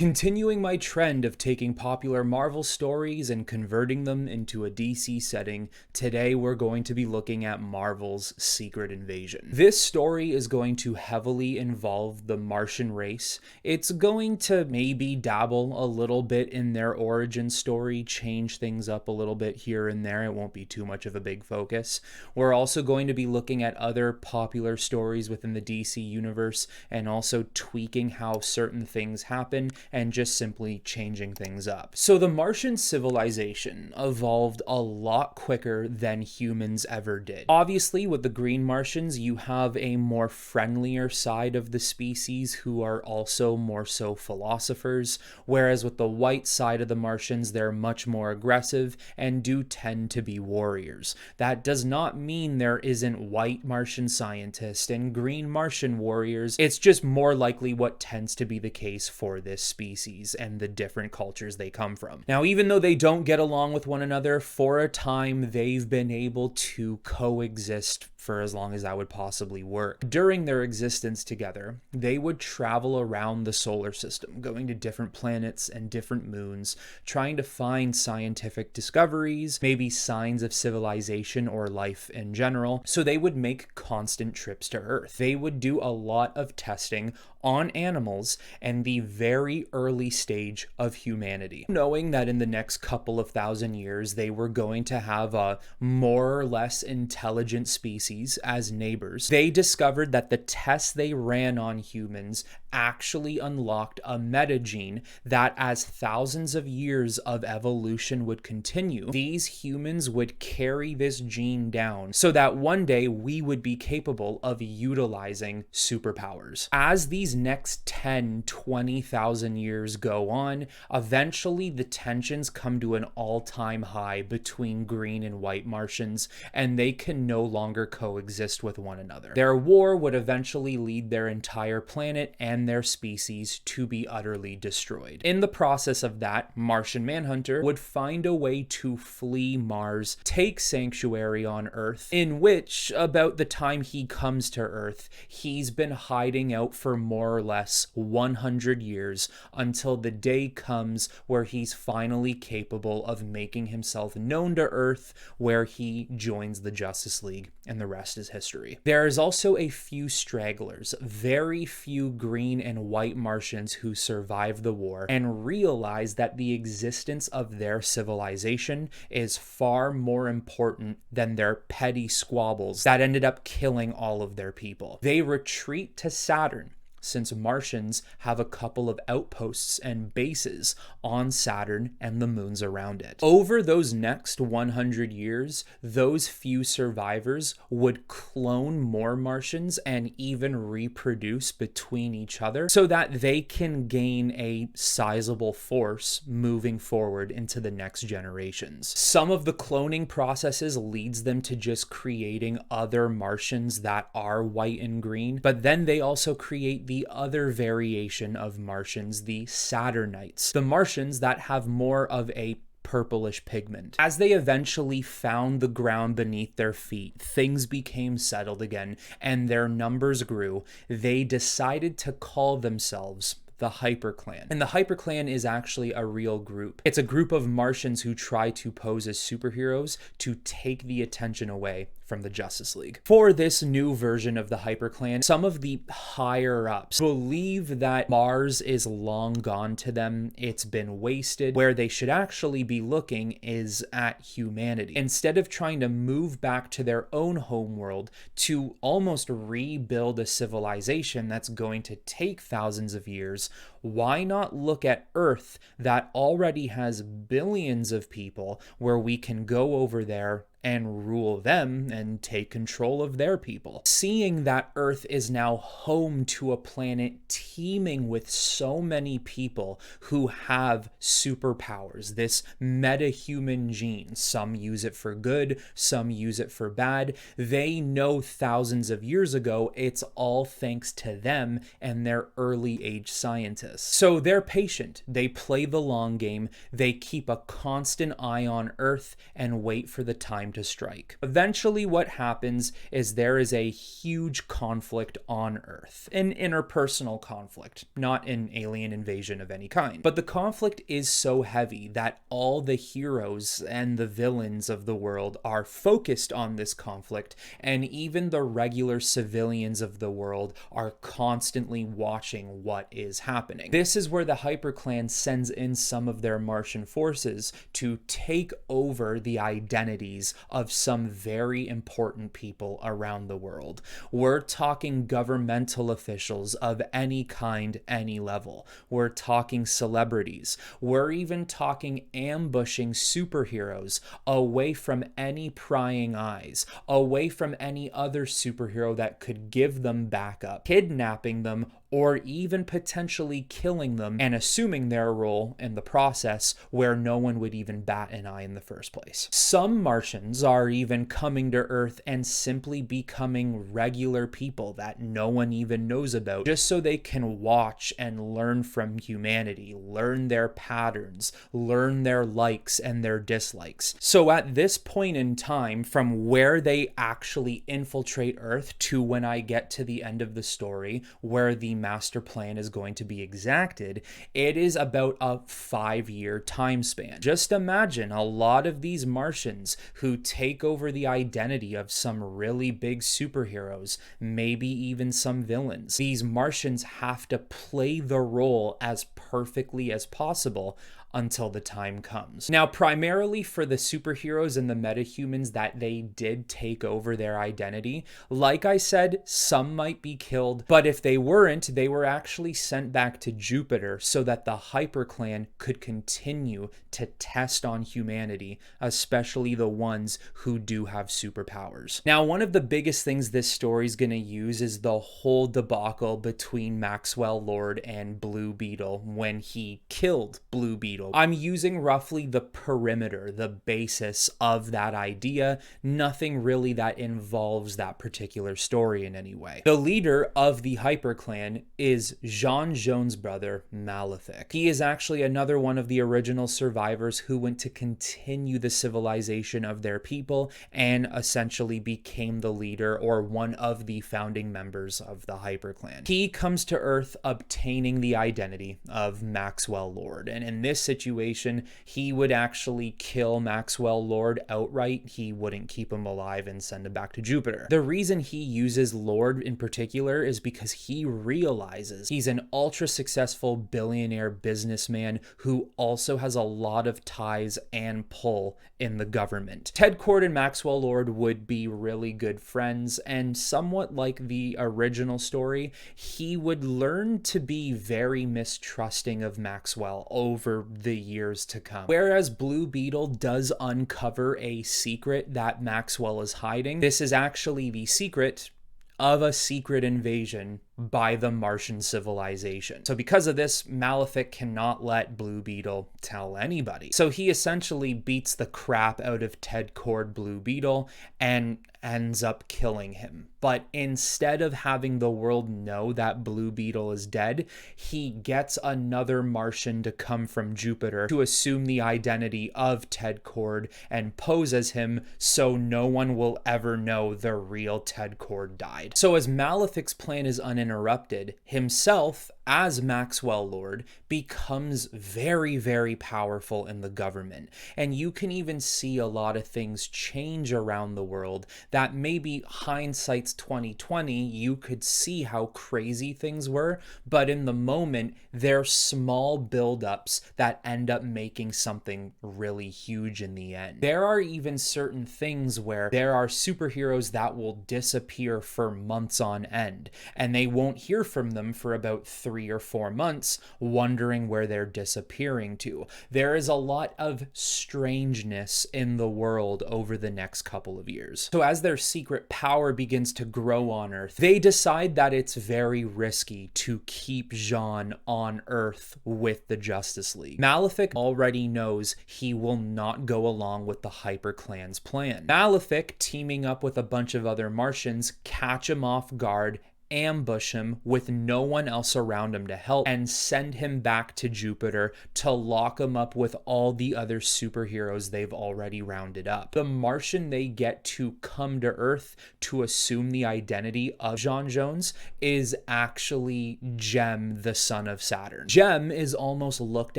Continuing my trend of taking popular Marvel stories and converting them into a DC setting, today we're going to be looking at Marvel's Secret Invasion. This story is going to heavily involve the Martian race. It's going to maybe dabble a little bit in their origin story, change things up a little bit here and there. It won't be too much of a big focus. We're also going to be looking at other popular stories within the DC universe and also tweaking how certain things happen and just simply changing things up. So the Martian civilization evolved a lot quicker than humans ever did. Obviously, with the green Martians, you have a more friendlier side of the species who are also more so philosophers, whereas with the white side of the Martians, they're much more aggressive and do tend to be warriors. That does not mean there isn't white Martian scientists and green Martian warriors. It's just more likely what tends to be the case for this species and the different cultures they come from. Now, even though they don't get along with one another, for a time they've been able to coexist for as long as that would possibly work. During their existence together, they would travel around the solar system, going to different planets and different moons, trying to find scientific discoveries, maybe signs of civilization or life in general. So they would make constant trips to Earth. They would do a lot of testing on animals and the very early stage of humanity, knowing that in the next couple of thousand years they were going to have a more or less intelligent species as neighbors. They discovered that the tests they ran on humans actually unlocked a metagene that, as thousands of years of evolution would continue, these humans would carry this gene down so that one day we would be capable of utilizing superpowers. As these next 10, 20,000 years go on, eventually the tensions come to an all-time high between green and white Martians, and they can no longer coexist with one another. Their war would eventually lead their entire planet and their species to be utterly destroyed. In the process of that, Martian Manhunter would find a way to flee Mars, take sanctuary on Earth, in which, about the time he comes to Earth, he's been hiding out for more or less 100 years until the day comes where he's finally capable of making himself known to Earth, where he joins the Justice League, and the rest is history. There is also a few stragglers, very few green and white Martians who survive the war and realize that the existence of their civilization is far more important than their petty squabbles that ended up killing all of their people. They retreat to Saturn, since Martians have a couple of outposts and bases on Saturn and the moons around it. Over those next 100 years, those few survivors would clone more Martians and even reproduce between each other so that they can gain a sizable force moving forward into the next generations. Some of the cloning processes leads them to just creating other Martians that are white and green, but then they also create the other variation of Martians, the Saturnites, the Martians that have more of a purplish pigment. As they eventually found the ground beneath their feet, things became settled again, and their numbers grew. They decided to call themselves the Hyper Clan. And the Hyper Clan is actually a real group. It's a group of Martians who try to pose as superheroes to take the attention away from the Justice League. For this new version of the Hyper Clan, some of the higher ups believe that Mars is long gone to them. It's been wasted. Where they should actually be looking is at humanity. Instead of trying to move back to their own homeworld to almost rebuild a civilization that's going to take thousands of years, why not look at Earth that already has billions of people where we can go over there and rule them and take control of their people. Seeing that Earth is now home to a planet teeming with so many people who have superpowers, this meta-human gene. Some use it for good, some use it for bad. They know thousands of years ago it's all thanks to them and their early age scientists. this. So they're patient, they play the long game, they keep a constant eye on Earth and wait for the time to strike. Eventually what happens is there is a huge conflict on Earth, an interpersonal conflict, not an alien invasion of any kind. But the conflict is so heavy that all the heroes and the villains of the world are focused on this conflict, and even the regular civilians of the world are constantly watching what is happening. This is where the HyperClan sends in some of their Martian forces to take over the identities of some very important people around the world. We're talking governmental officials of any kind, any level. We're talking celebrities. We're even talking ambushing superheroes away from any prying eyes, away from any other superhero that could give them backup, kidnapping them, or even potentially killing them and assuming their role in the process where no one would even bat an eye in the first place. Some Martians are even coming to Earth and simply becoming regular people that no one even knows about, just so they can watch and learn from humanity, learn their patterns, learn their likes and their dislikes. So at this point in time, from where they actually infiltrate Earth to when I get to the end of the story, where the master plan is going to be exacted, it is about a 5-year time span. Just imagine a lot of these Martians who take over the identity of some really big superheroes, maybe even some villains. These Martians have to play the role as perfectly as possible until the time comes. Now, primarily for the superheroes and the metahumans that they did take over their identity, like I said, some might be killed, but if they weren't, they were actually sent back to Jupiter so that the HyperClan could continue to test on humanity, especially the ones who do have superpowers. Now, one of the biggest things this story is going to use is the whole debacle between Maxwell Lord and Blue Beetle when he killed Blue Beetle. I'm using roughly the perimeter, the basis of that idea, nothing really that involves that particular story in any way. The leader of the HyperClan is Jean Jones' brother, Malefic. He is actually another one of the original survivors who went to continue the civilization of their people and essentially became the leader or one of the founding members of the HyperClan. He comes to Earth obtaining the identity of Maxwell Lord, and in this situation, he would actually kill Maxwell Lord outright. He wouldn't keep him alive and send him back to Jupiter. The reason he uses Lord in particular is because he realizes he's an ultra successful billionaire businessman who also has a lot of ties and pull in the government. Ted Kord and Maxwell Lord would be really good friends, and somewhat like the original story, he would learn to be very mistrusting of Maxwell over the years to come. Whereas Blue Beetle does uncover a secret that Maxwell is hiding, this is actually the secret of a secret invasion by the Martian civilization. So because of this, Malefic cannot let Blue Beetle tell anybody. So he essentially beats the crap out of Ted Kord Blue Beetle and ends up killing him. But instead of having the world know that Blue Beetle is dead, he gets another Martian to come from Jupiter to assume the identity of Ted Kord and pose as him so no one will ever know the real Ted Kord died. So as Malefic's plan is uninterrupted, himself as Maxwell Lord becomes very, very powerful in the government. And you can even see a lot of things change around the world that maybe hindsight's 2020, you could see how crazy things were, but in the moment, they're small buildups that end up making something really huge in the end. There are even certain things where there are superheroes that will disappear for months on end, and they won't hear from them for about 3 or 4 months, wondering where they're disappearing to. There is a lot of strangeness in the world over the next couple of years. So as their secret power begins to grow on Earth, they decide that it's very risky to keep Jean on Earth with the Justice League. Malefic already knows he will not go along with the HyperClan's plan. Malefic, teaming up with a bunch of other Martians, catch him off guard ambush him with no one else around him to help, and send him back to Jupiter to lock him up with all the other superheroes they've already rounded up. The Martian they get to come to Earth to assume the identity of J'onn J'onzz is actually T.M.M, the son of Saturn. T.M.M is almost looked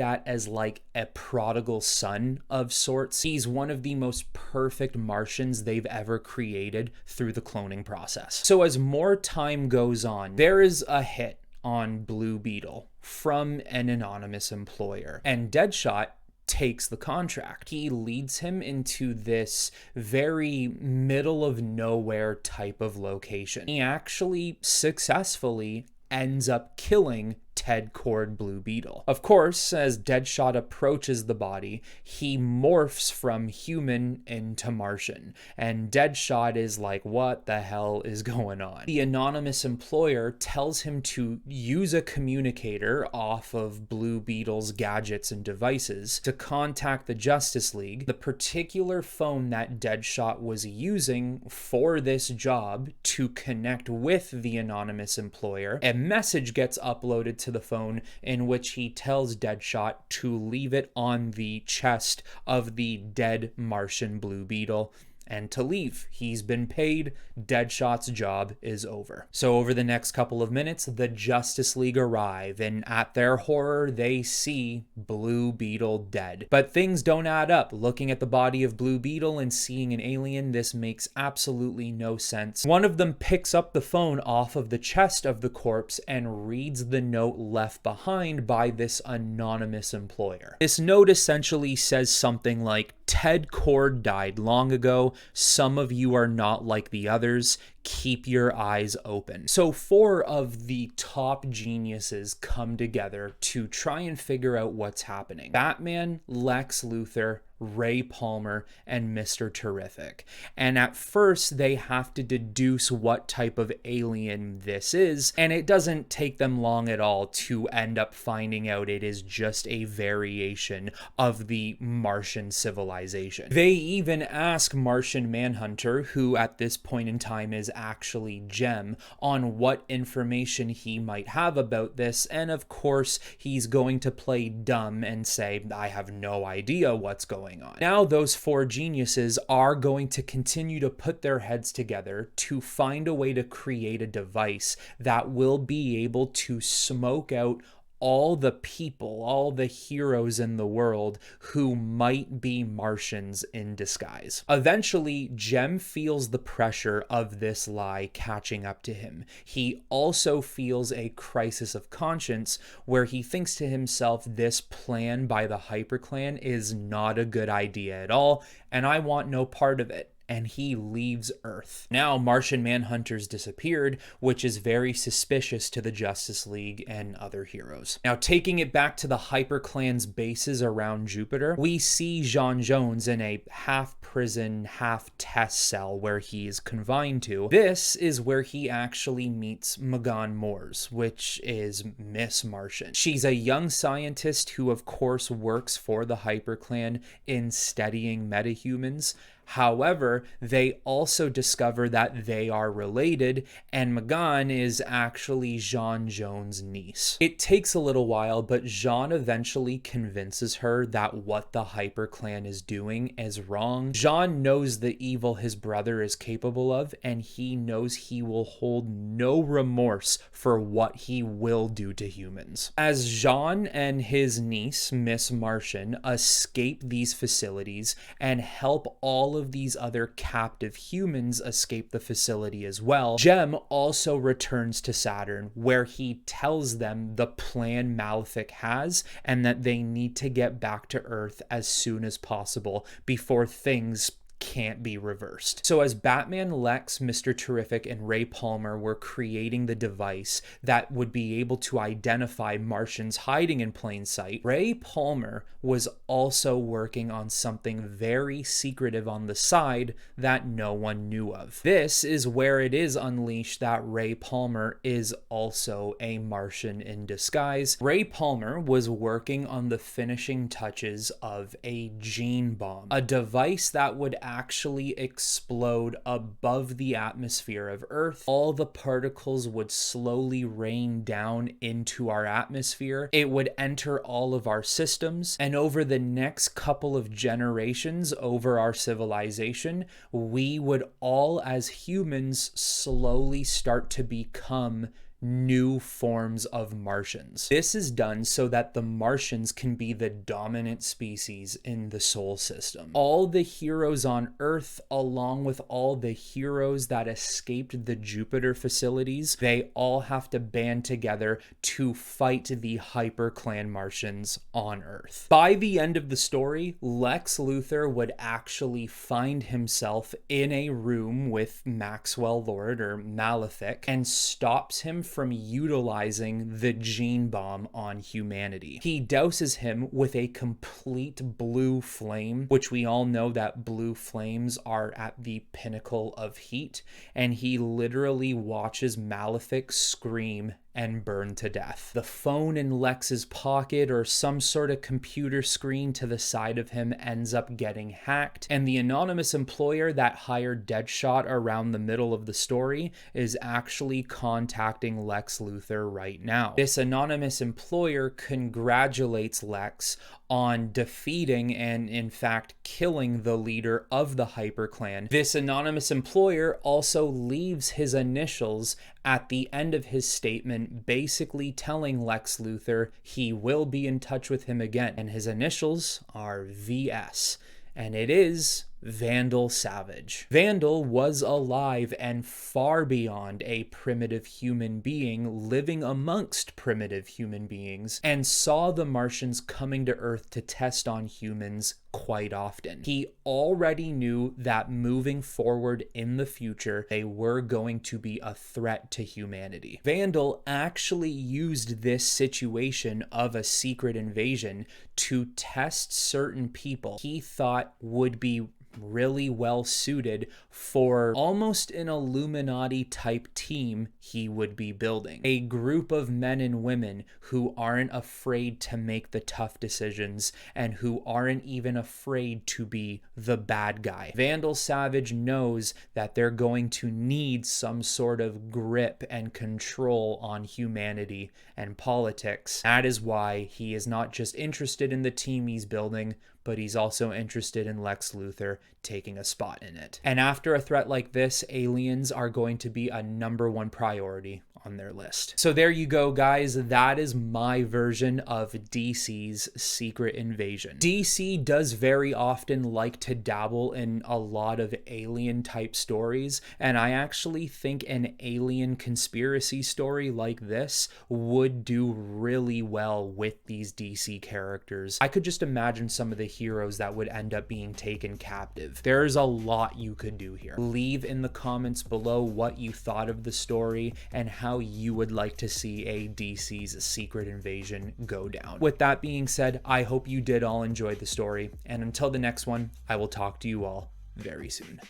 at as like a prodigal son of sorts. He's one of the most perfect Martians they've ever created through the cloning process. So as more time goes on, there is a hit on Blue Beetle from an anonymous employer, and Deadshot takes the contract. He leads him into this very middle of nowhere type of location. He actually successfully ends up killing Ted Kord Blue Beetle. Of course, as Deadshot approaches the body, he morphs from human into Martian, and Deadshot is like, what the hell is going on? The anonymous employer tells him to use a communicator off of Blue Beetle's gadgets and devices to contact the Justice League. The particular phone that Deadshot was using for this job to connect with the anonymous employer, a message gets uploaded to the phone in which he tells Deadshot to leave it on the chest of the dead Martian Blue Beetle and to leave. He's been paid. Deadshot's job is over. So over the next couple of minutes, the Justice League arrive, and at their horror, they see Blue Beetle dead. But things don't add up. Looking at the body of Blue Beetle and seeing an alien, this makes absolutely no sense. One of them picks up the phone off of the chest of the corpse and reads the note left behind by this anonymous employer. This note essentially says something like, Ted Kord died long ago. Some of you are not like the others. Keep your eyes open. So 4 of the top geniuses come together to try and figure out what's happening. Batman, Lex Luthor, Ray Palmer, and Mr. Terrific. And at first, they have to deduce what type of alien this is, and it doesn't take them long at all to end up finding out it is just a variation of the Martian civilization. They even ask Martian Manhunter, who at this point in time is actually Jem, on what information he might have about this, and of course, he's going to play dumb and say, I have no idea what's going on. Now those 4 geniuses are going to continue to put their heads together to find a way to create a device that will be able to smoke out all the people, all the heroes in the world who might be Martians in disguise. Eventually, Jem feels the pressure of this lie catching up to him. He also feels a crisis of conscience where he thinks to himself, this plan by the HyperClan is not a good idea at all, and I want no part of it. And he leaves Earth. Now Martian Manhunter's disappeared, which is very suspicious to the Justice League and other heroes. Now taking it back to the HyperClan's bases around Jupiter, we see J'onn J'onzz in a half-prison, half-test cell where he is confined to. This is where he actually meets M'gann Moores, which is Miss Martian. She's a young scientist who of course works for the HyperClan in studying metahumans. However, they also discover that they are related, and M'gann is actually J'onn J'onzz's niece. It takes a little while, but J'onn eventually convinces her that what the HyperClan is doing is wrong. J'onn knows the evil his brother is capable of, and he knows he will hold no remorse for what he will do to humans. As J'onn and his niece, Miss Martian, escape these facilities and help all of these other captive humans escape the facility as well, Jem also returns to Saturn, where he tells them the plan Malefic has and that they need to get back to Earth as soon as possible before things can't be reversed. So as Batman, Lex, Mr. Terrific, and Ray Palmer were creating the device that would be able to identify Martians hiding in plain sight, Ray Palmer was also working on something very secretive on the side that no one knew of. This is where it is unleashed that Ray Palmer is also a Martian in disguise. Ray Palmer was working on the finishing touches of a gene bomb, a device that would actually explode above the atmosphere of Earth. All the particles would slowly rain down into our atmosphere. It would enter all of our systems, and over the next couple of generations over our civilization, we would all as humans slowly start to become new forms of Martians. This is done so that the Martians can be the dominant species in the Sol system. All the heroes on Earth, along with all the heroes that escaped the Jupiter facilities, they all have to band together to fight the HyperClan Martians on Earth. By the end of the story, Lex Luthor would actually find himself in a room with Maxwell Lord, or Malefic, and stops him from utilizing the gene bomb on humanity. He douses him with a complete blue flame, which we all know that blue flames are at the pinnacle of heat, and he literally watches Malefic scream and burn to death. The phone in Lex's pocket or some sort of computer screen to the side of him ends up getting hacked, and the anonymous employer that hired Deadshot around the middle of the story is actually contacting Lex Luthor right now. This anonymous employer congratulates Lex on defeating and in fact killing the leader of the HyperClan. This anonymous employer also leaves his initials at the end of his statement, basically telling Lex Luthor he will be in touch with him again, and his initials are VS, and it is Vandal Savage. Vandal was alive and far beyond a primitive human being living amongst primitive human beings, and saw the Martians coming to Earth to test on humans quite often. He already knew that moving forward in the future, they were going to be a threat to humanity. Vandal actually used this situation of a secret invasion to test certain people he thought would be really well suited for almost an Illuminati type team he would be building. A group of men and women who aren't afraid to make the tough decisions and who aren't even afraid to be the bad guy. Vandal Savage knows that they're going to need some sort of grip and control on humanity and politics. That is why he is not just interested in the team he's building, but he's also interested in Lex Luthor taking a spot in it. And after a threat like this, aliens are going to be a #1 priority on their list. So there you go, guys. That is my version of DC's Secret Invasion. DC does very often like to dabble in a lot of alien type stories, and I actually think an alien conspiracy story like this would do really well with these DC characters. I could just imagine some of the heroes that would end up being taken captive. There's a lot you could do here. Leave in the comments below what you thought of the story and how you would like to see a DC's Secret Invasion go down. With that being said, I hope you did all enjoy the story, and until the next one, I will talk to you all very soon.